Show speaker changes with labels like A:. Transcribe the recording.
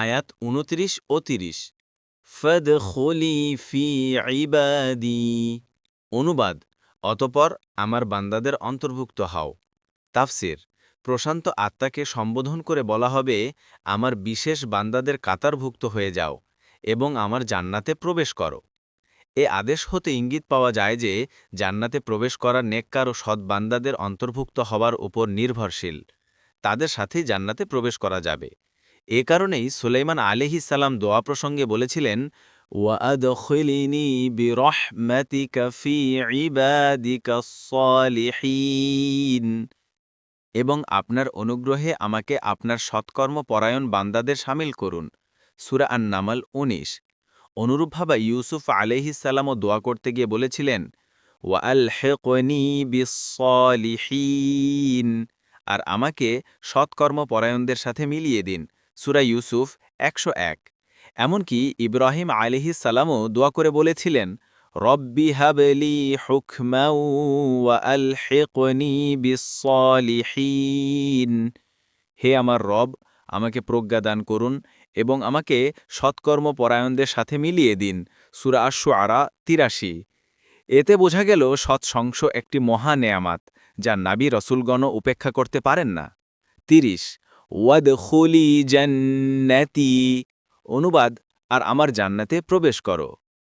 A: আয়াত ২৯ ও ৩০। ফাদখুলি ফি ইবাদি। অনুবাদ: অতঃপর আমার বান্দাদের অন্তর্ভুক্ত হও। তাফসির: প্রশান্ত আত্মাকে সম্বোধন করে বলা হবে, আমার বিশেষ বান্দাদের কাতারভুক্ত হয়ে যাও এবং আমার জান্নাতে প্রবেশ করো। এ আদেশ হতে ইঙ্গিত পাওয়া যায় যে জান্নাতে প্রবেশ করা নেককার ও সৎ বান্দাদের অন্তর্ভুক্ত হওয়ার উপর নির্ভরশীল। তাদের সাথেই জান্নাতে প্রবেশ করা যাবে। এ কারণেই সুলাইমান আলাইহিস সালাম দোয়া প্রসঙ্গে বলেছিলেন, ওয়াদখিলনি বিরহমাতিকা ফি ইবাদিকাস সালিহিন, এবং আপনার অনুগ্রহে আমাকে আপনার সৎকর্মপরায়ণ বান্দাদের শামিল করুন। সূরা আন-নামল ১৯। অনুরূপভাবে ইউসুফ আলাইহিস সালামও দোয়া করতে গিয়ে বলেছিলেন, ওয়ালহিকনি বিস-সলিহিন, আর আমাকে সৎকর্মপরায়ণদের সাথে মিলিয়ে দিন। সূরা ইউসুফ ১০১। এমনকি ইব্রাহিম আলাইহিস সালামও দোয়া করে বলেছিলেন, রব্বি হাবলি হুকমাও ওয়া আলহিকনি বিস-সলিহিন, হে আমার রব, আমাকে প্রজ্ঞা দান করুন এবং আমাকে সৎকর্মপরায়ণদের সাথে মিলিয়ে দিন। সূরা আশ-শুআরা ৮৩। এতে বোঝা গেল সৎসংশ একটি মহা নেয়ামাত, যা নাবী রসুলগণও উপেক্ষা করতে পারেন না। ৩০। ওয়াদখুলি জান্নাতি। অনুবাদ: আর আমার জান্নাতে প্রবেশ করো।